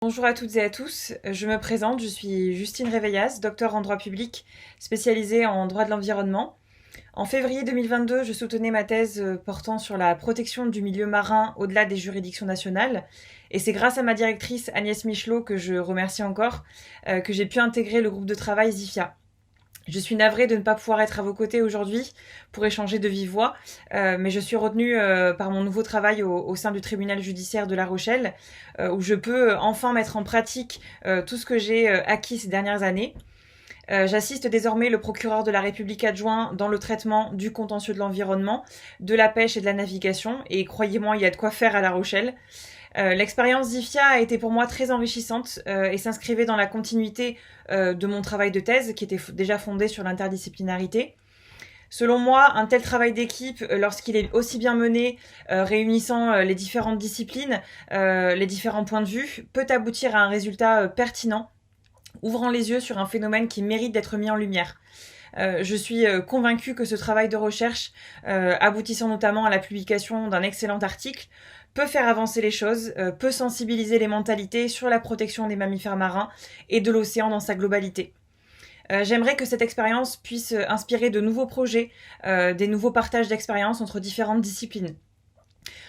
Bonjour à toutes et à tous, je me présente, je suis Justine Réveillas, docteur en droit public spécialisée en droit de l'environnement. En février 2022, je soutenais ma thèse portant sur la protection du milieu marin au-delà des juridictions nationales. Et c'est grâce à ma directrice Agnès Michelot, que je remercie encore, que j'ai pu intégrer le groupe de travail ZIFIA. Je suis navrée de ne pas pouvoir être à vos côtés aujourd'hui pour échanger de vive voix, mais je suis retenue par mon nouveau travail au sein du tribunal judiciaire de La Rochelle, où je peux enfin mettre en pratique tout ce que j'ai acquis ces dernières années. J'assiste désormais le procureur de la République adjoint dans le traitement du contentieux de l'environnement, de la pêche et de la navigation, et croyez-moi, il y a de quoi faire à La Rochelle. L'expérience ZIFIA a été pour moi très enrichissante et s'inscrivait dans la continuité de mon travail de thèse qui était déjà fondé sur l'interdisciplinarité. Selon moi, un tel travail d'équipe, lorsqu'il est aussi bien mené, réunissant les différentes disciplines, les différents points de vue, peut aboutir à un résultat pertinent, ouvrant les yeux sur un phénomène qui mérite d'être mis en lumière. Je suis convaincue que ce travail de recherche, aboutissant notamment à la publication d'un excellent article, peut faire avancer les choses, peut sensibiliser les mentalités sur la protection des mammifères marins et de l'océan dans sa globalité. J'aimerais que cette expérience puisse inspirer de nouveaux projets, des nouveaux partages d'expériences entre différentes disciplines.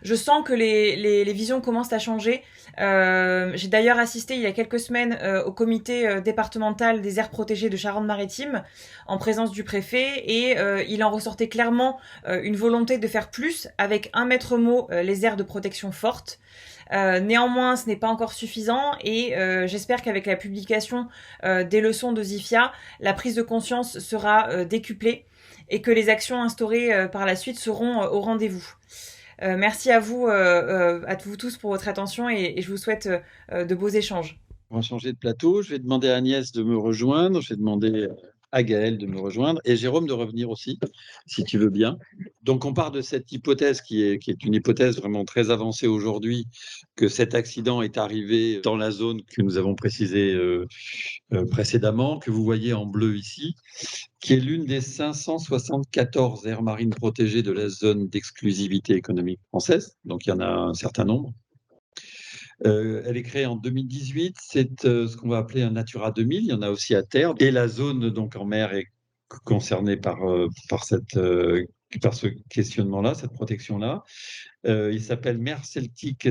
Je sens que les visions commencent à changer. J'ai d'ailleurs assisté il y a quelques semaines au comité départemental des aires protégées de Charente-Maritime en présence du préfet et il en ressortait clairement une volonté de faire plus avec un maître mot, les aires de protection fortes. Néanmoins, ce n'est pas encore suffisant et j'espère qu'avec la publication des leçons de ZIFIA, la prise de conscience sera décuplée et que les actions instaurées par la suite seront au rendez-vous. Merci à vous tous pour votre attention et je vous souhaite de beaux échanges. On va changer de plateau. Je vais demander à Agnès de me rejoindre. Je vais demander à Gaël de me rejoindre et Jérôme de revenir aussi, si tu veux bien. Donc, on part de cette hypothèse qui est une hypothèse vraiment très avancée aujourd'hui, que cet accident est arrivé dans la zone que nous avons précisée précédemment, que vous voyez en bleu ici, qui est l'une des 574 aires marines protégées de la zone d'exclusivité économique française. Donc, il y en a un certain nombre. Elle est créée en 2018. C'est ce qu'on va appeler un Natura 2000. Il y en a aussi à terre. Et la zone donc en mer est concernée par ce questionnement-là, cette protection-là. Il s'appelle mer celtique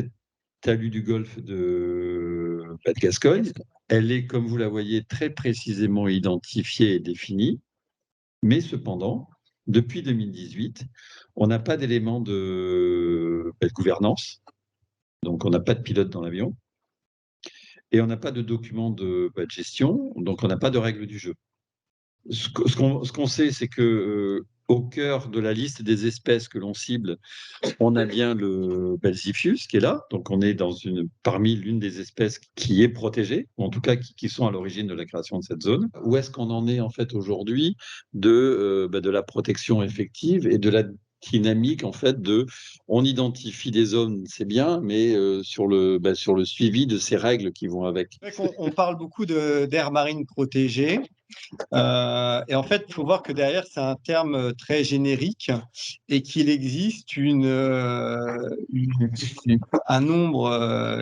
talus du golfe de Gascogne. Elle est, comme vous la voyez, très précisément identifiée et définie. Mais cependant, depuis 2018, on n'a pas d'élément de gouvernance. Donc, on n'a pas de pilote dans l'avion. Et on n'a pas de document de gestion, donc on n'a pas de règles du jeu. Ce qu'on sait, c'est que au cœur de la liste des espèces que l'on cible, on a bien le Belziphius qui est là. Donc on est parmi l'une des espèces qui est protégée, ou en tout cas qui sont à l'origine de la création de cette zone. Où est-ce qu'on en est en fait aujourd'hui de la protection effective et de la dynamique en fait on identifie des zones, c'est bien, mais sur le suivi de ces règles qui vont avec. On parle beaucoup d'aires marines protégées. Et en fait, il faut voir que derrière, c'est un terme très générique et qu'il existe un nombre,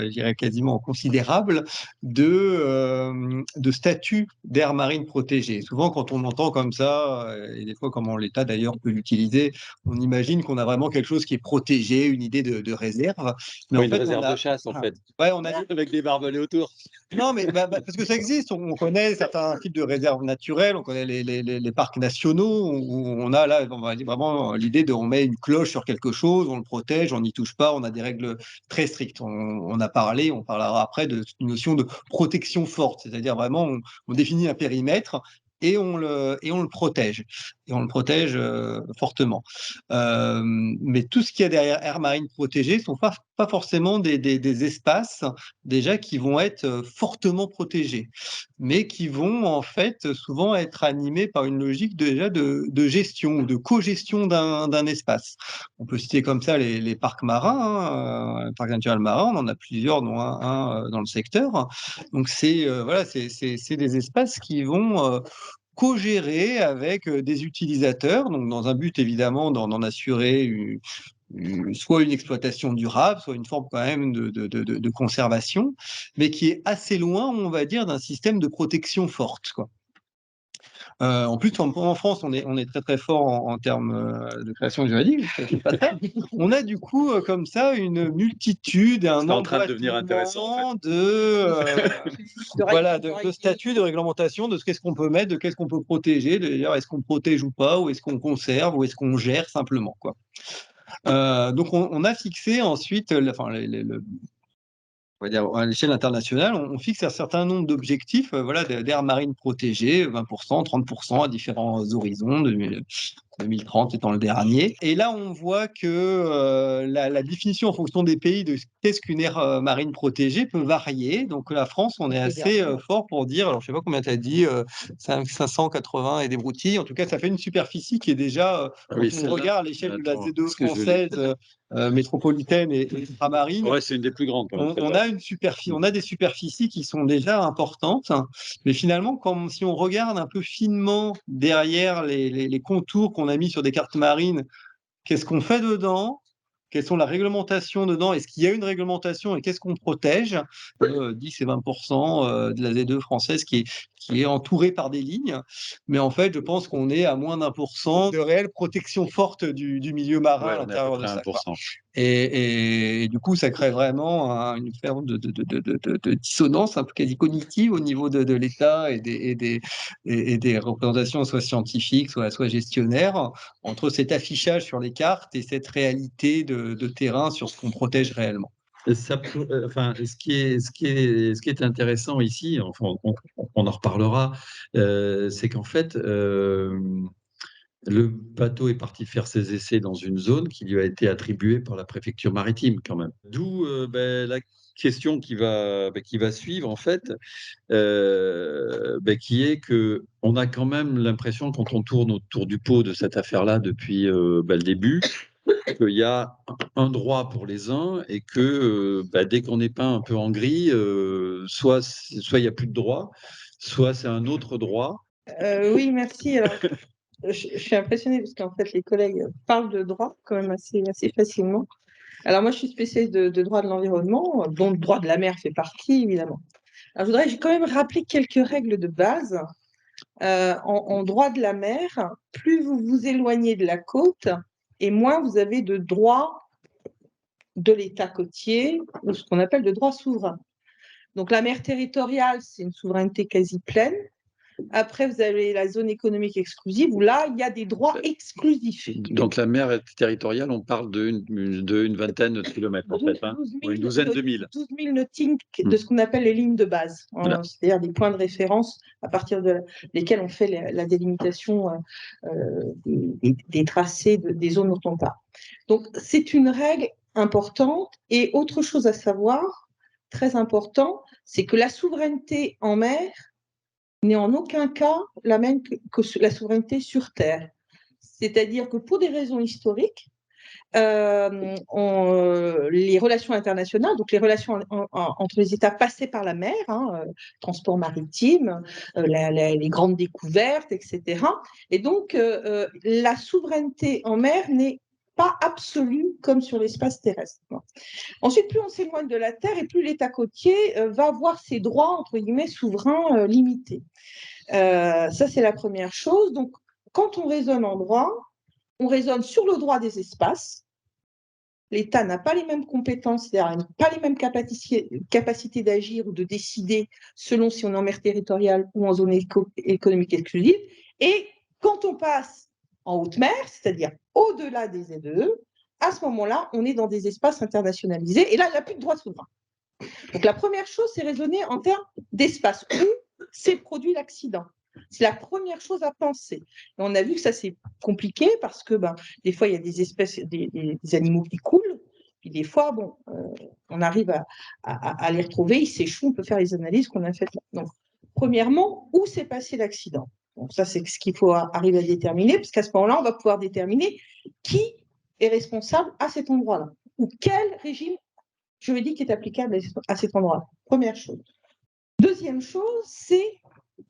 je dirais quasiment considérable, de statuts d'aires marines protégées. Souvent, quand on entend comme ça, et des fois, comment l'État d'ailleurs peut l'utiliser, on imagine qu'on a vraiment quelque chose qui est protégé, une idée de réserve. Mais oui, en fait, une réserve de chasse, en fait. Ouais, on a avec des barbelés autour. Non, mais parce que ça existe. On connaît certains types de réserves naturelles, on connaît les parcs nationaux où on a là, on va dire vraiment l'idée de on met une cloche sur quelque chose, on le protège, on n'y touche pas, on a des règles très strictes. On parlera après de notion de protection forte, c'est-à-dire vraiment on définit un périmètre et on le protège. Et on le protège fortement. Mais tout ce qu'il y a derrière aires marines protégées ne sont pas forcément des espaces déjà qui vont être fortement protégés, mais qui vont en fait souvent être animés par une logique déjà de gestion ou de co-gestion d'un espace. On peut citer comme ça les parcs marins, parcs naturels marins, on en a plusieurs, dont un dans le secteur. Donc c'est des espaces qui vont co-gérer avec des utilisateurs, donc dans un but évidemment d'en assurer soit une exploitation durable, soit une forme quand même de conservation, mais qui est assez loin, on va dire, d'un système de protection forte, quoi. En plus, en France, on est très très fort en termes de création juridique. C'est pas ça. On a du coup comme ça une multitude et un C'est en train de devenir intéressant, en fait. de statuts, de réglementation, de qu'est-ce qu'on peut mettre, de qu'est-ce qu'on peut protéger, de dire est-ce qu'on protège ou pas, ou est-ce qu'on conserve, ou est-ce qu'on gère simplement, quoi. Donc on a fixé ensuite, on va dire, à l'échelle internationale, on fixe un certain nombre d'objectifs d'aires marines protégées, 20%, 30% à différents horizons, 2030 étant le dernier. Et là, on voit que la définition en fonction des pays de qu'est-ce qu'une aire marine protégée peut varier. Donc la France, on est assez fort pour dire, alors je ne sais pas combien tu as dit, 580 et des broutilles. En tout cas, ça fait une superficie qui est déjà, quand on regarde à l'échelle de la Z2 française, métropolitaine et ultramarine, ouais, c'est une des plus grandes. on a des superficies qui sont déjà importantes, mais finalement, si on regarde un peu finement derrière les contours qu'on a mis sur des cartes marines, qu'est-ce qu'on fait dedans? Quelles sont la réglementation dedans? Est-ce qu'il y a une réglementation et qu'est-ce qu'on protège? 10 et 20% de la Z2 française qui est entourée par des lignes. Mais en fait, je pense qu'on est à moins d'1% de réelle protection forte du milieu marin à l'intérieur de ça, quoi. Et du coup, ça crée vraiment une forme de dissonance un peu quasi cognitive au niveau de l'État et des représentations, soit scientifiques, soit gestionnaires, entre cet affichage sur les cartes et cette réalité de terrain sur ce qu'on protège réellement. Ce qui est intéressant ici, enfin, on en reparlera, c'est qu'en fait, le bateau est parti faire ses essais dans une zone qui lui a été attribuée par la préfecture maritime quand même. D'où la question qui va suivre en fait, qui est que on a quand même l'impression quand on tourne autour du pot de cette affaire-là depuis le début, qu'il y a un droit pour les uns et que dès qu'on est peint un peu en gris, soit il n'y a plus de droit, soit c'est un autre droit. Oui, merci. Alors, je suis impressionnée parce qu'en fait, les collègues parlent de droit quand même assez facilement. Alors, moi, je suis spécialiste de droit de l'environnement, dont le droit de la mer fait partie, évidemment. Alors, j'ai quand même rappelé quelques règles de base. En droit de la mer, plus vous vous éloignez de la côte, et moins vous avez de droits de l'État côtier, ou ce qu'on appelle de droit souverain. Donc, la mer territoriale, c'est une souveraineté quasi pleine. Après, vous avez la zone économique exclusive où là, il y a des droits exclusifs. Donc, la mer territoriale, on parle d'une vingtaine de kilomètres, en fait, ou une douzaine de milles. 12 000 nautiques de ce qu'on appelle les lignes de base, voilà. C'est-à-dire des points de référence à partir de lesquels on fait la délimitation des tracés des zones dont on parle. Donc, c'est une règle importante. Et autre chose à savoir, très important, c'est que la souveraineté en mer n'est en aucun cas la même que la souveraineté sur terre. C'est-à-dire que pour des raisons historiques, les relations internationales, donc les relations entre les États passaient par la mer, transport maritime, les grandes découvertes, etc. Et donc, la souveraineté en mer n'est pas absolue comme sur l'espace terrestre. Ensuite, plus on s'éloigne de la terre et plus l'État côtier va avoir ses droits, entre guillemets, souverains limités. Ça, c'est la première chose. Donc, quand on raisonne en droit, on raisonne sur le droit des espaces. L'État n'a pas les mêmes compétences, c'est-à-dire n'a pas les mêmes capacités d'agir ou de décider selon si on est en mer territoriale ou en zone économique exclusive. Et quand on passe en haute mer, c'est-à-dire au-delà des ZEE, à ce moment-là, on est dans des espaces internationalisés et là, il n'y a plus de droit souverain. Donc, la première chose, c'est raisonner en termes d'espace où s'est produit l'accident. C'est la première chose à penser. Et on a vu que ça, c'est compliqué parce que des fois, il y a des espèces, des animaux qui coulent. Puis des fois, on arrive à les retrouver, ils s'échouent, on peut faire les analyses qu'on a faites là. Donc, premièrement, où s'est passé l'accident? Donc, ça, c'est ce qu'il faut arriver à déterminer, parce qu'à ce moment-là, on va pouvoir déterminer qui est responsable à cet endroit-là, ou quel régime juridique est applicable à cet endroit. Première chose. Deuxième chose, c'est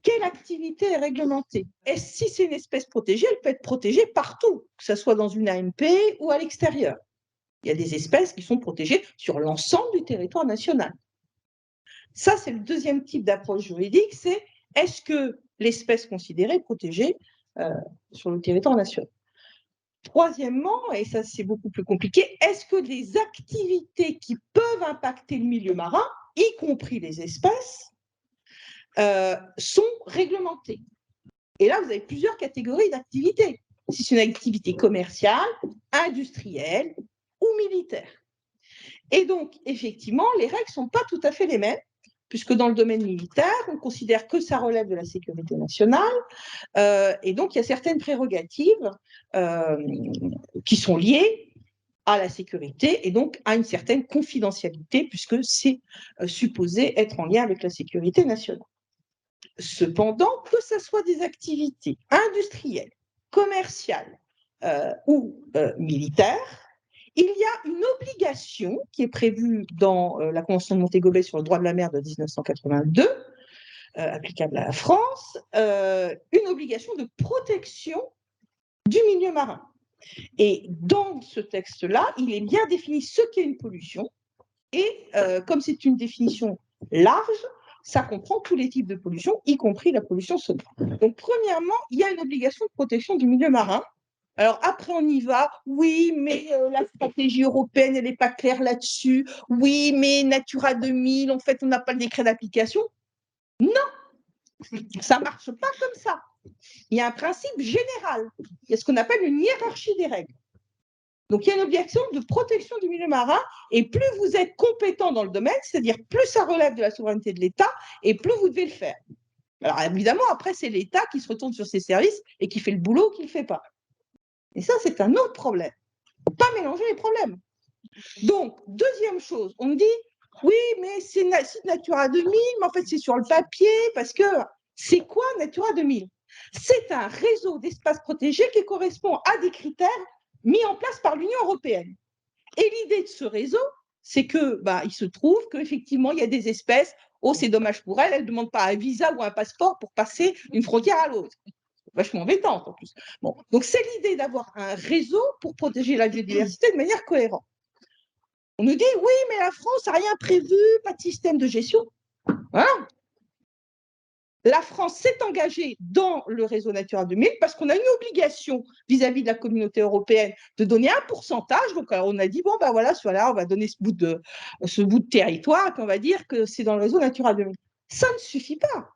quelle activité est réglementée. Et si c'est une espèce protégée, elle peut être protégée partout, que ce soit dans une AMP ou à l'extérieur. Il y a des espèces qui sont protégées sur l'ensemble du territoire national. Ça, c'est le deuxième type d'approche juridique, c'est est-ce que l'espèce considérée est protégée sur le territoire national? Troisièmement, et ça c'est beaucoup plus compliqué, est-ce que les activités qui peuvent impacter le milieu marin, y compris les espèces, sont réglementées? Et là, vous avez plusieurs catégories d'activités. Si c'est une activité commerciale, industrielle ou militaire. Et donc, effectivement, les règles ne sont pas tout à fait les mêmes, puisque dans le domaine militaire, on considère que ça relève de la sécurité nationale, et donc il y a certaines prérogatives qui sont liées à la sécurité et donc à une certaine confidentialité, puisque c'est supposé être en lien avec la sécurité nationale. Cependant, que ce soit des activités industrielles, commerciales ou militaires, il y a une obligation qui est prévue dans la Convention de Montego Bay sur le droit de la mer de 1982, applicable à la France, une obligation de protection du milieu marin. Et dans ce texte-là, il est bien défini ce qu'est une pollution, et comme c'est une définition large, ça comprend tous les types de pollution, y compris la pollution sonore. Donc, premièrement, il y a une obligation de protection du milieu marin. Alors après, on y va. Oui, mais la stratégie européenne, elle n'est pas claire là-dessus. Oui, mais Natura 2000, en fait, on n'a pas le décret d'application. Non, ça ne marche pas comme ça. Il y a un principe général. Il y a ce qu'on appelle une hiérarchie des règles. Donc, il y a une obligation de protection du milieu marin, et plus vous êtes compétent dans le domaine, c'est-à-dire plus ça relève de la souveraineté de l'État, et plus vous devez le faire. Alors, évidemment, après, c'est l'État qui se retourne sur ses services et qui fait le boulot qu'il ne fait pas. Et ça, c'est un autre problème. Il ne faut pas mélanger les problèmes. Donc, deuxième chose, on me dit, oui, mais c'est Natura 2000, mais en fait, c'est sur le papier, parce que c'est quoi Natura 2000? C'est un réseau d'espaces protégés qui correspond à des critères mis en place par l'Union européenne. Et l'idée de ce réseau, c'est que, il se trouve qu'effectivement, il y a des espèces, c'est dommage pour elles, elles ne demandent pas un visa ou un passeport pour passer d'une frontière à l'autre. Vachement embêtante en plus. Bon, donc c'est l'idée d'avoir un réseau pour protéger la biodiversité de manière cohérente. On nous dit, oui, mais la France n'a rien prévu, pas de système de gestion. Voilà. La France s'est engagée dans le réseau Natura 2000 parce qu'on a une obligation vis-à-vis de la communauté européenne de donner un pourcentage. Donc, on a dit, bon, voilà, on va donner ce bout de territoire, et on va dire que c'est dans le réseau Natura 2000. Ça ne suffit pas.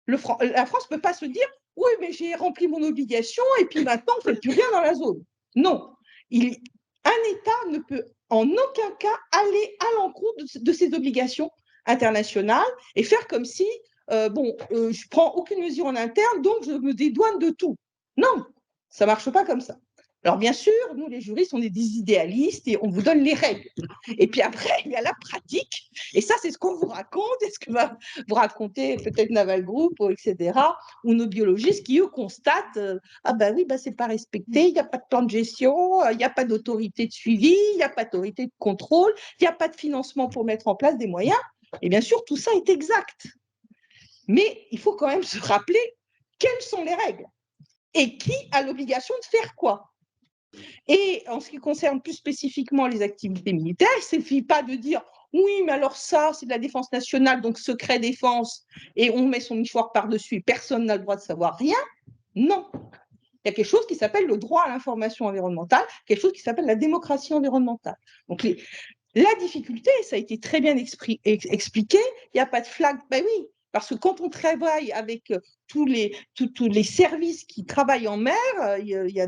La France ne peut pas se dire, oui, mais j'ai rempli mon obligation et puis maintenant, on ne fait plus rien dans la zone. Non. Un État ne peut en aucun cas aller à l'encontre de ses obligations internationales et faire comme si, je ne prends aucune mesure en interne, donc je me dédouane de tout. Non, ça ne marche pas comme ça. Alors, bien sûr, nous, les juristes, on est des idéalistes et on vous donne les règles. Et puis après, il y a la pratique. Et ça, c'est ce qu'on vous raconte et ce que va vous raconter peut-être Naval Group, etc., ou nos biologistes qui, eux, constatent c'est pas respecté, il n'y a pas de plan de gestion, il n'y a pas d'autorité de suivi, il n'y a pas d'autorité de contrôle, il n'y a pas de financement pour mettre en place des moyens. Et bien sûr, tout ça est exact. Mais il faut quand même se rappeler quelles sont les règles et qui a l'obligation de faire quoi. Et en ce qui concerne plus spécifiquement les activités militaires, il ne suffit pas de dire oui, mais alors ça, c'est de la défense nationale, donc secret défense, et on met son mouchoir par-dessus et personne n'a le droit de savoir rien. Non. Il y a quelque chose qui s'appelle le droit à l'information environnementale, quelque chose qui s'appelle la démocratie environnementale. Donc, la difficulté, ça a été très bien expliqué, il n'y a pas de flag. Ben oui, parce que quand on travaille avec tous les services qui travaillent en mer,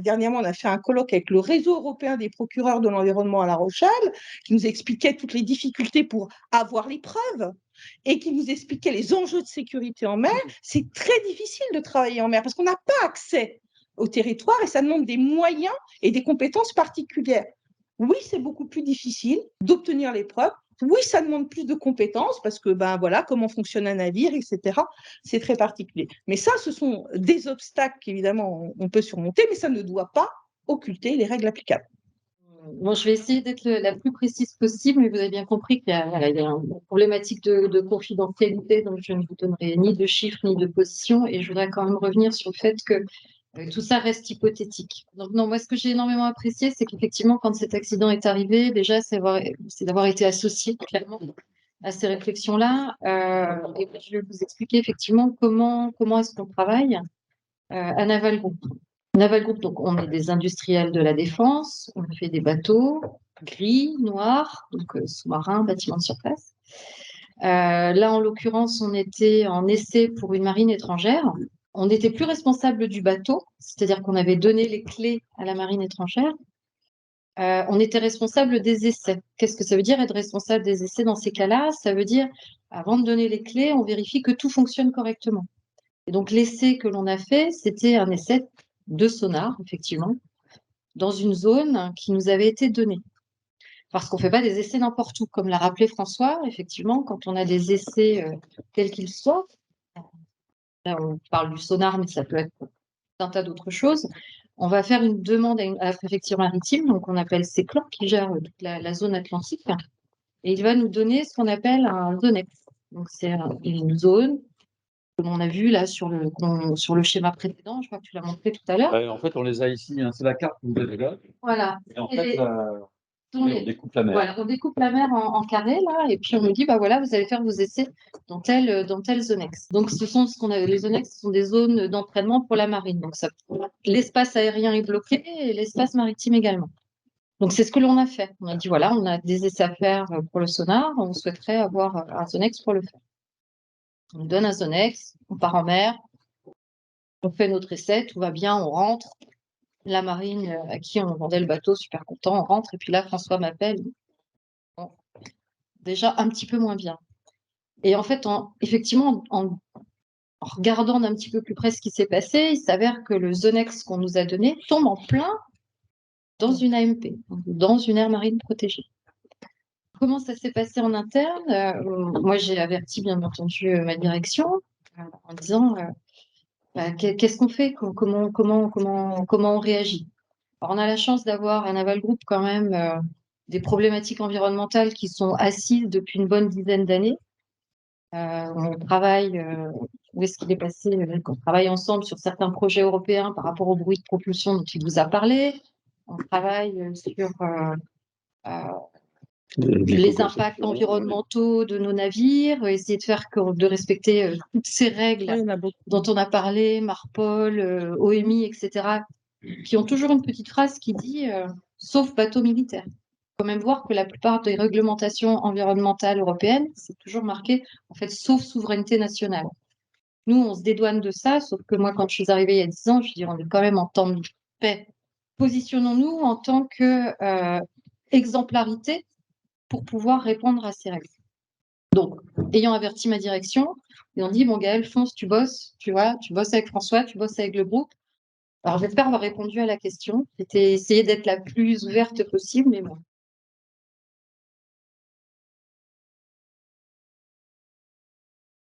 dernièrement, on a fait un colloque avec le réseau européen des procureurs de l'environnement à La Rochelle, qui nous expliquait toutes les difficultés pour avoir les preuves et qui nous expliquait les enjeux de sécurité en mer. C'est très difficile de travailler en mer parce qu'on n'a pas accès au territoire et ça demande des moyens et des compétences particulières. Oui, c'est beaucoup plus difficile d'obtenir les preuves. Oui, ça demande plus de compétences parce que, comment fonctionne un navire, etc. C'est très particulier. Mais ça, ce sont des obstacles qu'évidemment, on peut surmonter, mais ça ne doit pas occulter les règles applicables. Bon, je vais essayer d'être la plus précise possible, mais vous avez bien compris qu'il y a une problématique de confidentialité, donc je ne vous donnerai ni de chiffres ni de position. Et je voudrais quand même revenir sur le fait que Tout ça reste hypothétique. Donc, non, moi, ce que j'ai énormément apprécié, c'est qu'effectivement, quand cet accident est arrivé, déjà, c'est d'avoir été associé clairement à ces réflexions-là. Et je vais vous expliquer effectivement comment est-ce qu'on travaille à Naval Group. Naval Group, donc, on est des industriels de la défense, on fait des bateaux gris, noirs, donc sous-marins, bâtiments de surface. Là, en l'occurrence, on était en essai pour une marine étrangère. On n'était plus responsable du bateau, c'est-à-dire qu'on avait donné les clés à la marine étrangère. On était responsable des essais. Qu'est-ce que ça veut dire être responsable des essais dans ces cas-là? Ça veut dire, avant de donner les clés, on vérifie que tout fonctionne correctement. Et donc, l'essai que l'on a fait, c'était un essai de sonar, effectivement, dans une zone qui nous avait été donnée. Parce qu'on ne fait pas des essais n'importe où. Comme l'a rappelé François, effectivement, quand on a des essais quels qu'ils soient, là on parle du sonar, mais ça peut être un tas d'autres choses, on va faire une demande à la préfecture maritime, donc on appelle CECLOR, qui gère toute la zone atlantique, et il va nous donner ce qu'on appelle un ZONEX. Donc c'est une zone, comme on a vu là sur le schéma précédent, je crois que tu l'as montré tout à l'heure. En fait, on les a ici, hein, c'est la carte que vous avez là. Voilà. Et en fait, on découpe la mer. Voilà, on découpe la mer en carrés, là, et puis on nous dit, bah voilà, vous allez faire vos essais dans tel zonex. Donc, les zonex, ce sont des zones d'entraînement pour la marine. Donc, l'espace aérien est bloqué et l'espace maritime également. Donc, c'est ce que l'on a fait. On a dit, voilà, on a des essais à faire pour le sonar, on souhaiterait avoir un zonex pour le faire. On nous donne un zonex, on part en mer, on fait notre essai, tout va bien, on rentre. La marine à qui on vendait le bateau, super content, on rentre. Et puis là, François m'appelle. Bon, déjà un petit peu moins bien. Et en fait, effectivement, en regardant d'un petit peu plus près ce qui s'est passé, il s'avère que le zonex qu'on nous a donné tombe en plein dans une AMP, dans une aire marine protégée. Comment ça s'est passé en interne? Moi, j'ai averti, bien entendu, ma direction en disant qu'est-ce qu'on fait? Comment on réagit? Alors, on a la chance d'avoir à Naval Group quand même des problématiques environnementales qui sont assises depuis une bonne dizaine d'années. On travaille, où est-ce qu'il est passé? On travaille ensemble sur certains projets européens par rapport au bruit de propulsion dont il vous a parlé. On travaille sur les impacts environnementaux de nos navires, essayer de respecter toutes ces règles dont on a parlé, Marpol, OMI, etc., qui ont toujours une petite phrase qui dit sauf bateau militaire. Il faut même voir que la plupart des réglementations environnementales européennes, c'est toujours marqué, en fait, sauf souveraineté nationale. Nous, on se dédouane de ça, sauf que moi, quand je suis arrivée il y a 10 ans, je dis, on est quand même en temps de paix. Positionnons-nous en tant qu'exemplarité pour pouvoir répondre à ces règles. Donc, ayant averti ma direction, ils ont dit, bon, Gaëlle, fonce, tu bosses, tu vois, tu bosses avec François, tu bosses avec le groupe. Alors, j'espère avoir répondu à la question. C'était essayer d'être la plus ouverte possible, mais bon,